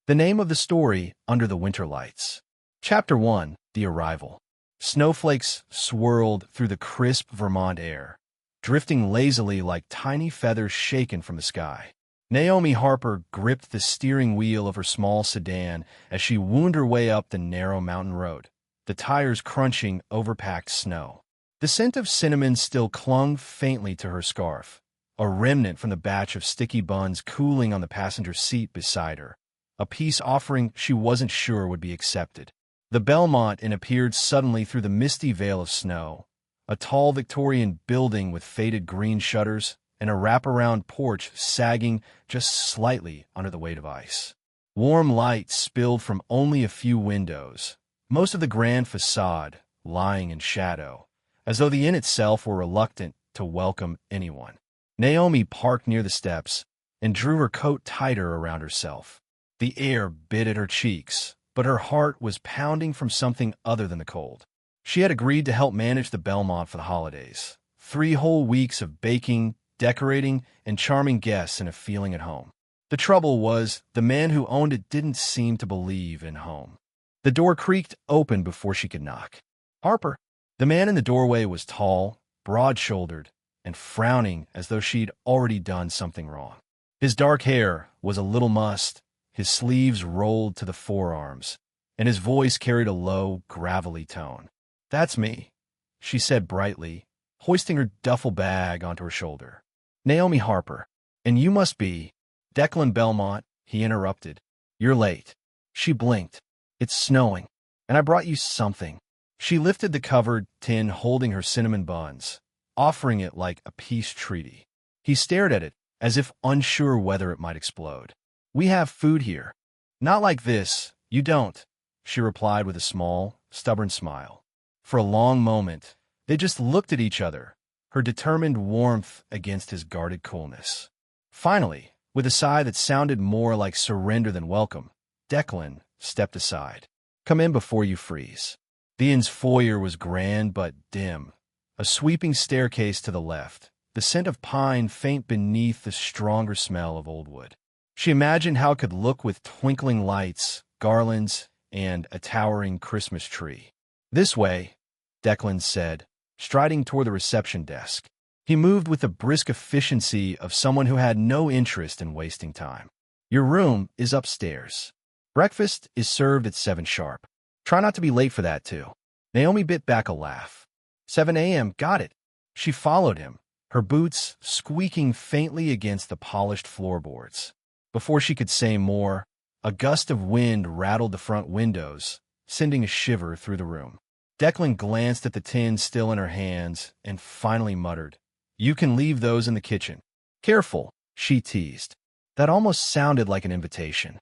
The name of the story, Under the Winter Lights. Chapter 1, The Arrival. Snowflakes swirled through the crisp Vermont air, drifting lazily like tiny feathers shaken from the sky. Naomi Harper gripped the steering wheel of her small sedan as she wound her way up the narrow mountain road, the tires crunching overpacked snow. The scent of cinnamon still clung faintly to her scarf, a remnant from the batch of sticky buns cooling on the passenger seat beside her, a peace offering she wasn't sure would be accepted. The Belmont Inn appeared suddenly through the misty veil of snow, a tall Victorian building with faded green shutters and a wraparound porch sagging just slightly under the weight of ice. Warm light spilled from only a few windows, most of the grand facade lying in shadow, as though the inn itself were reluctant to welcome anyone. Naomi parked near the steps and drew her coat tighter around herself. The air bit at her cheeks, but her heart was pounding from something other than the cold. She had agreed to help manage the Belmont for the holidays. 3 whole weeks of baking, decorating, and charming guests and a feeling at home. The trouble was, the man who owned it didn't seem to believe in home. The door creaked open before she could knock. "Harper." The man in the doorway was tall, broad-shouldered, and frowning as though she'd already done something wrong. His dark hair was a little mussed, his sleeves rolled to the forearms, and his voice carried a low, gravelly tone. "That's me," she said brightly, hoisting her duffel bag onto her shoulder. "Naomi Harper. And you must be—" "Declan Bellmont," he interrupted. "You're late." She blinked. "It's snowing, and I brought you something." She lifted the covered tin holding her cinnamon buns, offering it like a peace treaty. He stared at it, as if unsure whether it might explode. "We have food here." "Not like this, you don't," she replied with a small, stubborn smile. For a long moment, they just looked at each other, her determined warmth against his guarded coolness. Finally, with a sigh that sounded more like surrender than welcome, Declan stepped aside. "Come in before you freeze." The inn's foyer was grand but dim, a sweeping staircase to the left, the scent of pine faint beneath the stronger smell of old wood. She imagined how it could look with twinkling lights, garlands, and a towering Christmas tree. "This way," Declan said, striding toward the reception desk. He moved with the brisk efficiency of someone who had no interest in wasting time. "Your room is upstairs. Breakfast is served at 7 sharp. Try not to be late for that, too." Naomi bit back a laugh. 7 a.m., got it. She followed him, her boots squeaking faintly against the polished floorboards. Before she could say more, a gust of wind rattled the front windows, sending a shiver through the room. Declan glanced at the tin still in her hands and finally muttered, "You can leave those in the kitchen." "Careful," she teased. That almost sounded like an invitation.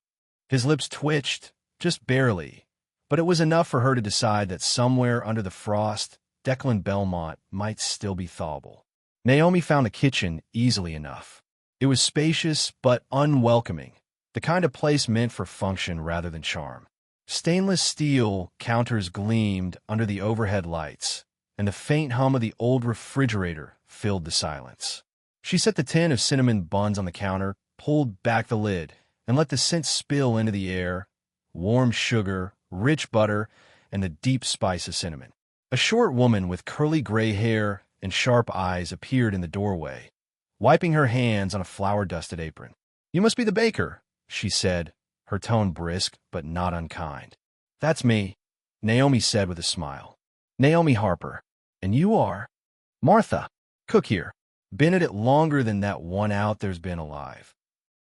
His lips twitched, just barely, but it was enough for her to decide that somewhere under the frost, Declan Bellmont might still be thawable. Naomi found the kitchen easily enough. It was spacious but unwelcoming, the kind of place meant for function rather than charm. Stainless steel counters gleamed under the overhead lights, and the faint hum of the old refrigerator filled the silence. She set the tin of cinnamon buns on the counter, pulled back the lid, and let the scent spill into the air, warm sugar, rich butter, and the deep spice of cinnamon. A short woman with curly gray hair and sharp eyes appeared in the doorway, wiping her hands on a flour-dusted apron. "You must be the baker," she said, her tone brisk but not unkind. "That's me," Naomi said with a smile. "Naomi Harper. And you are—" "Martha. Cook here. Been at it longer than that one out there's been alive."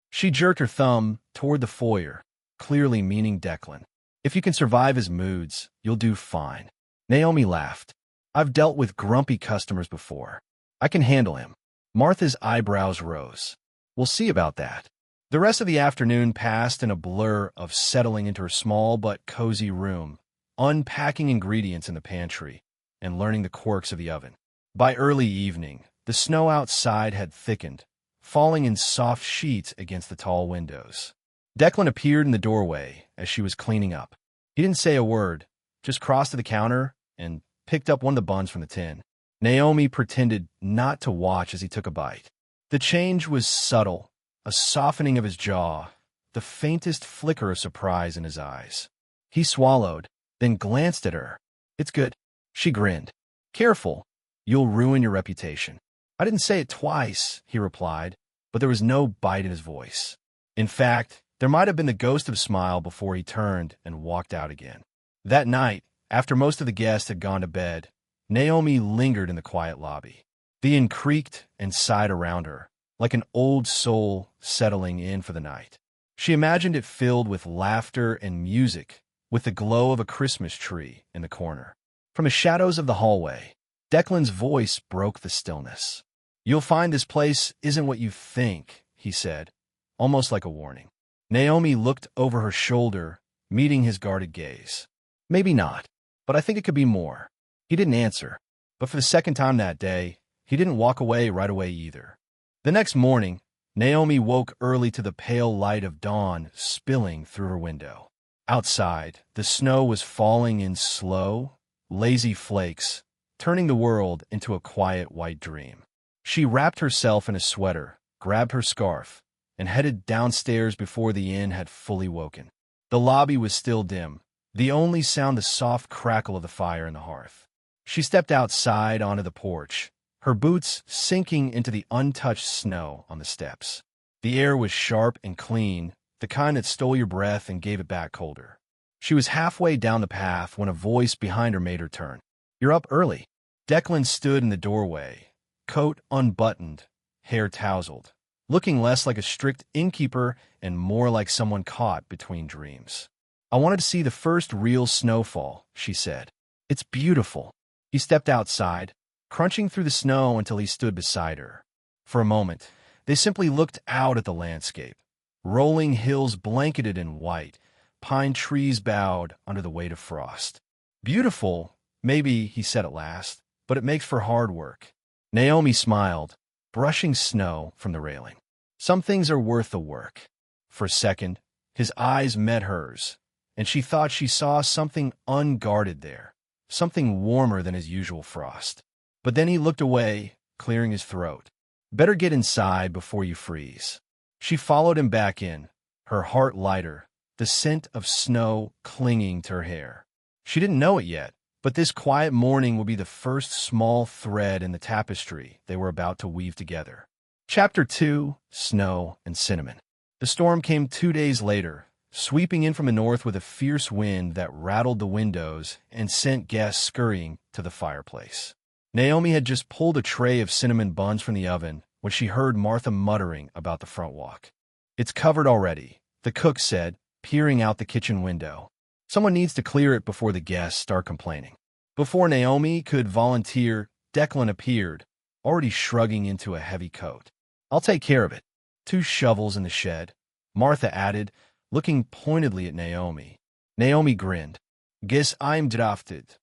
She jerked her thumb toward the foyer, clearly meaning Declan. "If you can survive his moods, you'll do fine." Naomi laughed. "I've dealt with grumpy customers before. I can handle him." Martha's eyebrows rose. "We'll see about that." The rest of the afternoon passed in a blur of settling into her small but cozy room, unpacking ingredients in the pantry, and learning the quirks of the oven. By early evening, the snow outside had thickened, falling in soft sheets against the tall windows. Declan appeared in the doorway as she was cleaning up. He didn't say a word, just crossed to the counter and picked up one of the buns from the tin. Naomi pretended not to watch as he took a bite. The change was subtle, a softening of his jaw, the faintest flicker of surprise in his eyes. He swallowed, then glanced at her. "It's good." She grinned. "Careful. You'll ruin your reputation." "I didn't say it twice," he replied, but there was no bite in his voice. In fact, there might have been the ghost of a smile before he turned and walked out again. That night, after most of the guests had gone to bed, Naomi lingered in the quiet lobby. The inn creaked and sighed around her, like an old soul settling in for the night. She imagined it filled with laughter and music, with the glow of a Christmas tree in the corner. From the shadows of the hallway, Declan's voice broke the stillness. "You'll find this place isn't what you think," he said, almost like a warning. Naomi looked over her shoulder, meeting his guarded gaze. "Maybe not, but I think it could be more." He didn't answer, but for the second time that day, he didn't walk away right away either. The next morning, Naomi woke early to the pale light of dawn spilling through her window. Outside, the snow was falling in slow, lazy flakes, turning the world into a quiet white dream. She wrapped herself in a sweater, grabbed her scarf, and headed downstairs before the inn had fully woken. The lobby was still dim, the only sound the soft crackle of the fire in the hearth. She stepped outside onto the porch, her boots sinking into the untouched snow on the steps. The air was sharp and clean, the kind that stole your breath and gave it back colder. She was halfway down the path when a voice behind her made her turn. "You're up early." Declan stood in the doorway, coat unbuttoned, hair tousled, looking less like a strict innkeeper and more like someone caught between dreams. "I wanted to see the first real snowfall," she said. "It's beautiful." He stepped outside, crunching through the snow until he stood beside her. For a moment, they simply looked out at the landscape. Rolling hills blanketed in white, pine trees bowed under the weight of frost. "Beautiful, maybe," he said at last, "but it makes for hard work." Naomi smiled, brushing snow from the railing. "Some things are worth the work." For a second, his eyes met hers, and she thought she saw something unguarded there, something warmer than his usual frost. But then he looked away, clearing his throat. "Better get inside before you freeze." She followed him back in, her heart lighter, the scent of snow clinging to her hair. She didn't know it yet, but this quiet morning would be the first small thread in the tapestry they were about to weave together. Chapter 2: Snow and Cinnamon. The storm came 2 days later, sweeping in from the north with a fierce wind that rattled the windows and sent guests scurrying to the fireplace. Naomi had just pulled a tray of cinnamon buns from the oven when she heard Martha muttering about the front walk. "It's covered already," the cook said, peering out the kitchen window. "Someone needs to clear it before the guests start complaining." Before Naomi could volunteer, Declan appeared, already shrugging into a heavy coat. "I'll take care of it." "2 shovels in the shed," Martha added, looking pointedly at Naomi. Naomi grinned. "Guess I'm drafted."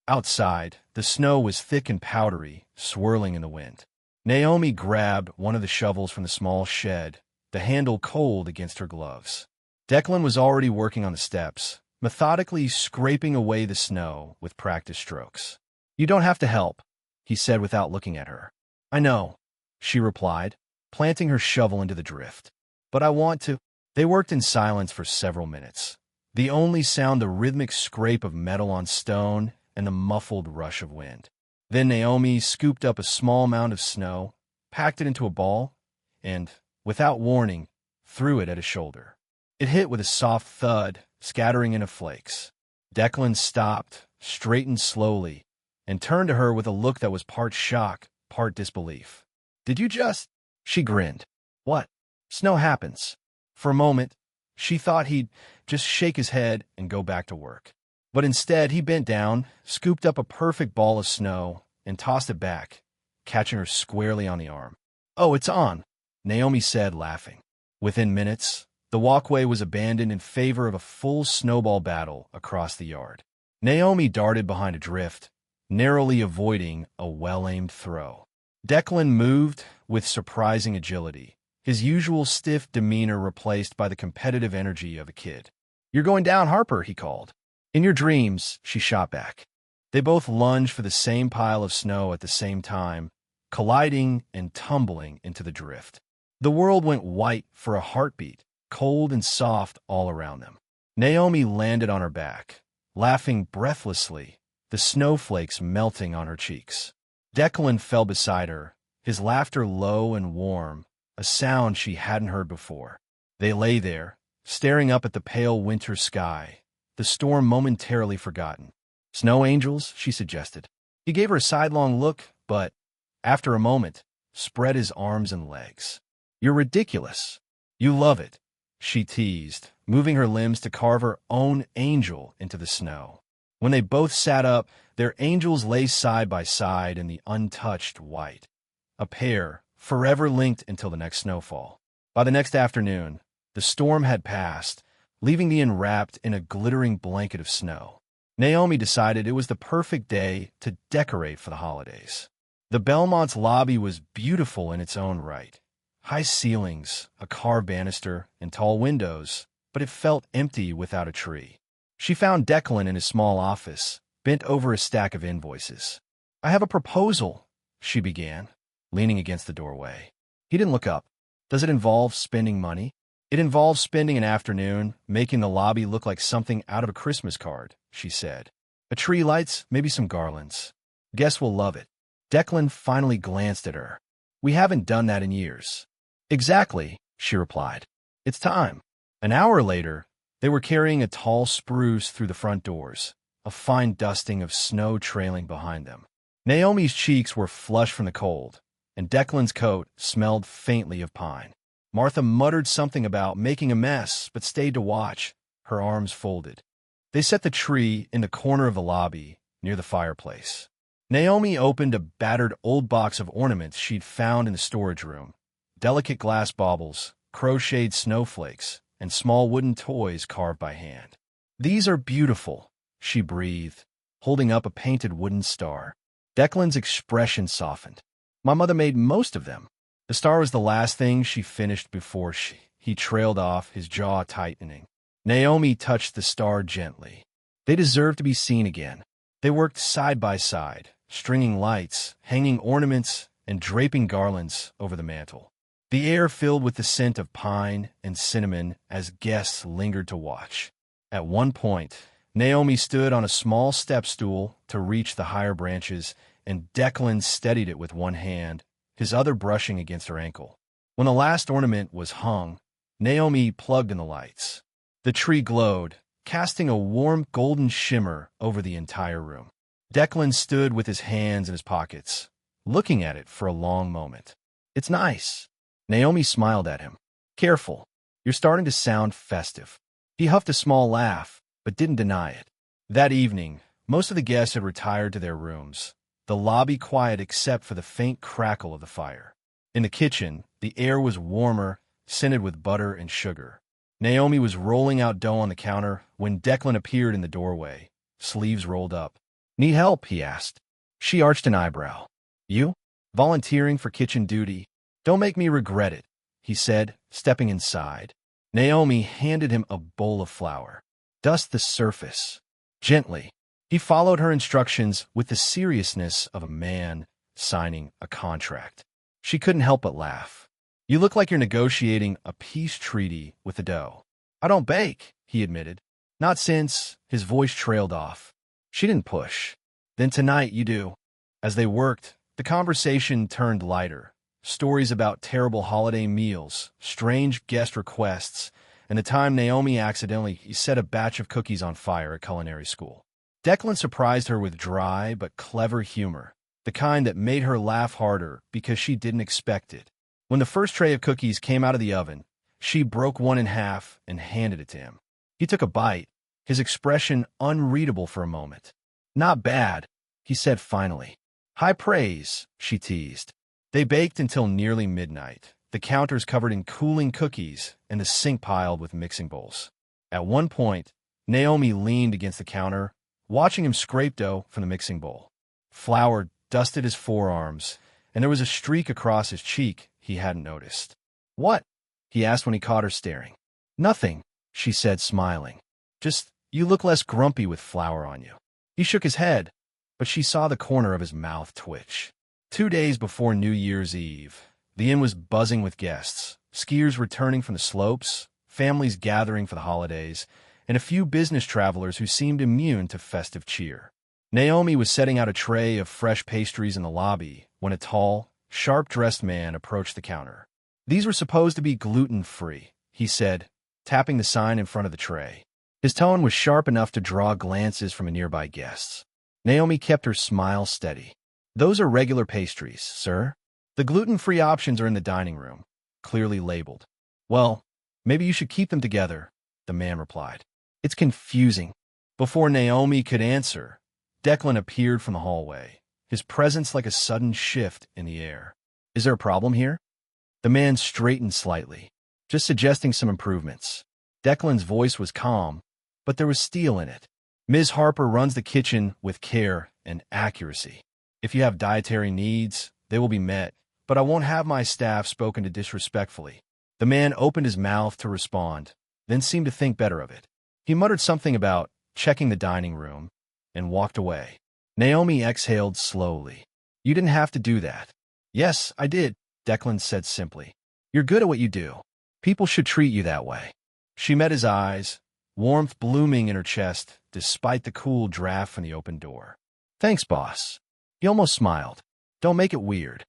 Outside, the snow was thick and powdery, swirling in the wind. Naomi grabbed one of the shovels from the small shed, the handle cold against her gloves. Declan was already working on the steps, methodically scraping away the snow with practice strokes. "You don't have to help," he said without looking at her. "I know," she replied, planting her shovel into the drift. "But I want to." They worked in silence for several minutes, the only sound the rhythmic scrape of metal on stone and the muffled rush of wind. Then Naomi scooped up a small mound of snow, packed it into a ball, and, without warning, threw it at his shoulder. It hit with a soft thud, scattering into flakes. Declan stopped, straightened slowly, and turned to her with a look that was part shock, part disbelief. "Did you just—" She grinned. "What?" "Snow happens." For a moment, she thought he'd just shake his head and go back to work. But instead, he bent down, scooped up a perfect ball of snow, and tossed it back, catching her squarely on the arm. "Oh, it's on," Naomi said, laughing. Within minutes, the walkway was abandoned in favor of a full snowball battle across the yard. Naomi darted behind a drift, narrowly avoiding a well-aimed throw. Declan moved with surprising agility, his usual stiff demeanor replaced by the competitive energy of a kid. "You're going down, Harper," he called. "In your dreams," she shot back. They both lunged for the same pile of snow at the same time, colliding and tumbling into the drift. The world went white for a heartbeat, cold and soft all around them. Naomi landed on her back, laughing breathlessly, the snowflakes melting on her cheeks. Declan fell beside her, his laughter low and warm, a sound she hadn't heard before. They lay there, staring up at the pale winter sky, the storm momentarily forgotten. "Snow angels," she suggested. He gave her a sidelong look, but, after a moment, spread his arms and legs. "You're ridiculous. You love it," she teased, moving her limbs to carve her own angel into the snow. When they both sat up, their angels lay side by side in the untouched white, a pair forever linked until the next snowfall. By the next afternoon, the storm had passed, leaving the inn wrapped in a glittering blanket of snow. Naomi decided it was the perfect day to decorate for the holidays. The Belmont's lobby was beautiful in its own right. High ceilings, a carved banister, and tall windows, but it felt empty without a tree. She found Declan in his small office, bent over a stack of invoices. "I have a proposal," she began, leaning against the doorway. He didn't look up. "Does it involve spending money?" "It involves spending an afternoon, making the lobby look like something out of a Christmas card," she said. "A tree lights, maybe some garlands. Guests will love it." Declan finally glanced at her. "We haven't done that in years." "Exactly," she replied. "It's time." An hour later, they were carrying a tall spruce through the front doors, a fine dusting of snow trailing behind them. Naomi's cheeks were flushed from the cold, and Declan's coat smelled faintly of pine. Martha muttered something about making a mess, but stayed to watch, her arms folded. They set the tree in the corner of the lobby, near the fireplace. Naomi opened a battered old box of ornaments she'd found in the storage room. Delicate glass baubles, crocheted snowflakes, and small wooden toys carved by hand. "These are beautiful," she breathed, holding up a painted wooden star. Declan's expression softened. "My mother made most of them." The star was the last thing she finished before he trailed off, his jaw tightening. Naomi touched the star gently. They deserved to be seen again. They worked side by side, stringing lights, hanging ornaments, and draping garlands over the mantel. The air filled with the scent of pine and cinnamon as guests lingered to watch. At one point, Naomi stood on a small step stool to reach the higher branches, and Declan steadied it with one hand, his other brushing against her ankle. When the last ornament was hung, Naomi plugged in the lights. The tree glowed, casting a warm golden shimmer over the entire room. Declan stood with his hands in his pockets, looking at it for a long moment. "It's nice." Naomi smiled at him. "Careful, you're starting to sound festive." He huffed a small laugh, but didn't deny it. That evening, most of the guests had retired to their rooms, the lobby quiet except for the faint crackle of the fire. In the kitchen, the air was warmer, scented with butter and sugar. Naomi was rolling out dough on the counter when Declan appeared in the doorway, sleeves rolled up. "Need help?" he asked. She arched an eyebrow. "You? Volunteering for kitchen duty? Don't make me regret it," he said, stepping inside. Naomi handed him a bowl of flour. "Dust the surface. Gently." He followed her instructions with the seriousness of a man signing a contract. She couldn't help but laugh. "You look like you're negotiating a peace treaty with the dough." "I don't bake," he admitted. "Not since—" his voice trailed off. She didn't push. "Then tonight you do." As they worked, the conversation turned lighter. Stories about terrible holiday meals, strange guest requests, and the time Naomi accidentally set a batch of cookies on fire at culinary school. Declan surprised her with dry but clever humor, the kind that made her laugh harder because she didn't expect it. When the first tray of cookies came out of the oven, she broke one in half and handed it to him. He took a bite, his expression unreadable for a moment. "Not bad," he said finally. "High praise," she teased. They baked until nearly midnight, the counters covered in cooling cookies and the sink piled with mixing bowls. At one point, Naomi leaned against the counter, watching him scrape dough from the mixing bowl. Flour dusted his forearms, and there was a streak across his cheek he hadn't noticed. "What?" he asked when he caught her staring. "Nothing," she said, smiling. "Just, you look less grumpy with flour on you." He shook his head, but she saw the corner of his mouth twitch. 2 days before New Year's Eve, the inn was buzzing with guests, skiers returning from the slopes, families gathering for the holidays, and a few business travelers who seemed immune to festive cheer. Naomi was setting out a tray of fresh pastries in the lobby when a tall, sharp-dressed man approached the counter. "These were supposed to be gluten-free," he said, tapping the sign in front of the tray. His tone was sharp enough to draw glances from nearby guests. Naomi kept her smile steady. "Those are regular pastries, sir. The gluten-free options are in the dining room, clearly labeled." "Well, maybe you should keep them together," the man replied. "It's confusing." Before Naomi could answer, Declan appeared from the hallway, his presence like a sudden shift in the air. "Is there a problem here?" The man straightened slightly, just suggesting some improvements. Declan's voice was calm, but there was steel in it. "Ms. Harper runs the kitchen with care and accuracy. If you have dietary needs, they will be met, but I won't have my staff spoken to disrespectfully." The man opened his mouth to respond, then seemed to think better of it. He muttered something about checking the dining room and walked away. Naomi exhaled slowly. "You didn't have to do that." "Yes, I did," Declan said simply. "You're good at what you do. People should treat you that way." She met his eyes, warmth blooming in her chest despite the cool draft from the open door. "Thanks, boss." He almost smiled. "Don't make it weird."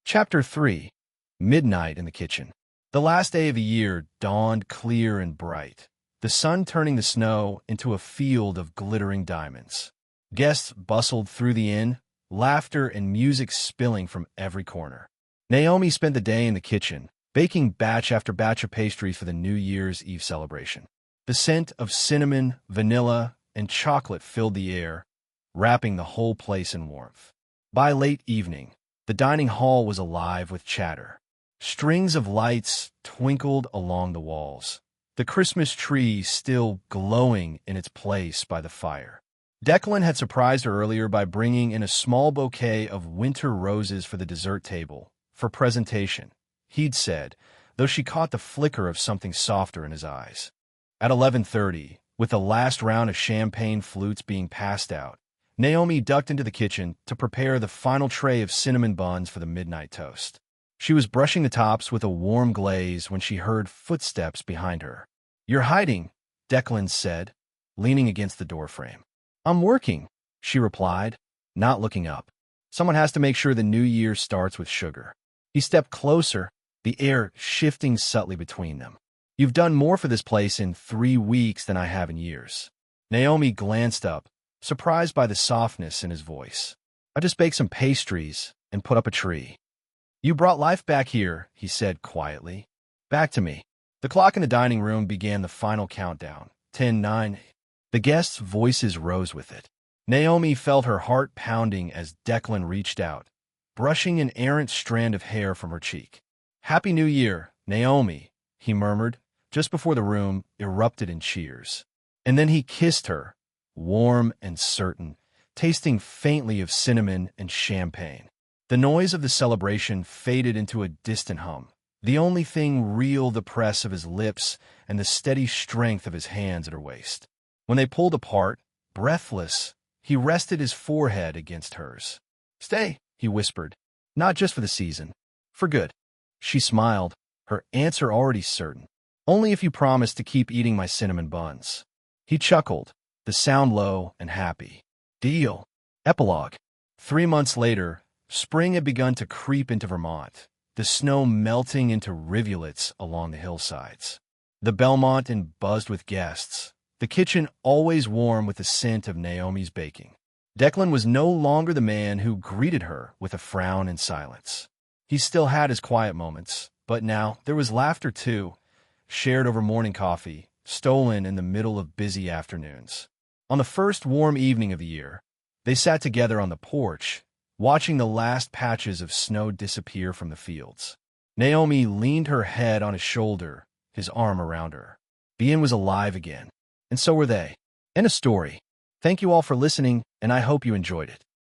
Chapter 3. Midnight in the kitchen. The last day of the year dawned clear and bright, the sun turning the snow into a field of glittering diamonds. Guests bustled through the inn, laughter and music spilling from every corner. Naomi spent the day in the kitchen, baking batch after batch of pastries for the New Year's Eve celebration. The scent of cinnamon, vanilla, and chocolate filled the air, wrapping the whole place in warmth. By late evening, the dining hall was alive with chatter. Strings of lights twinkled along the walls, the Christmas tree still glowing in its place by the fire. Declan had surprised her earlier by bringing in a small bouquet of winter roses for the dessert table, for presentation, he'd said, though she caught the flicker of something softer in his eyes. At 11:30, with the last round of champagne flutes being passed out, Naomi ducked into the kitchen to prepare the final tray of cinnamon buns for the midnight toast. She was brushing the tops with a warm glaze when she heard footsteps behind her. "You're hiding," Declan said, leaning against the doorframe. "I'm working," she replied, not looking up. "Someone has to make sure the new year starts with sugar." He stepped closer, the air shifting subtly between them. "You've done more for this place in 3 weeks than I have in years." Naomi glanced up, surprised by the softness in his voice. "I just baked some pastries and put up a tree." "You brought life back here," he said quietly. "Back to me." The clock in the dining room began the final countdown. 10-9. The guests' voices rose with it. Naomi felt her heart pounding as Declan reached out, brushing an errant strand of hair from her cheek. "Happy New Year, Naomi," he murmured, just before the room erupted in cheers. And then he kissed her, warm and certain, tasting faintly of cinnamon and champagne. The noise of the celebration faded into a distant hum, the only thing real the press of his lips and the steady strength of his hands at her waist. When they pulled apart, breathless, he rested his forehead against hers. "Stay," he whispered, "not just for the season. For good." She smiled, her answer already certain. "Only if you promise to keep eating my cinnamon buns." He chuckled, the sound low and happy. "Deal." Epilogue. 3 months later, spring had begun to creep into Vermont, the snow melting into rivulets along the hillsides. The Belmont Inn buzzed with guests, the kitchen always warm with the scent of Naomi's baking. Declan was no longer the man who greeted her with a frown and silence. He still had his quiet moments, but now there was laughter too, shared over morning coffee, stolen in the middle of busy afternoons. On the first warm evening of the year, they sat together on the porch, watching the last patches of snow disappear from the fields. Naomi leaned her head on his shoulder, his arm around her. The inn was alive again, and so were they. End of story. Thank you all for listening, and I hope you enjoyed it.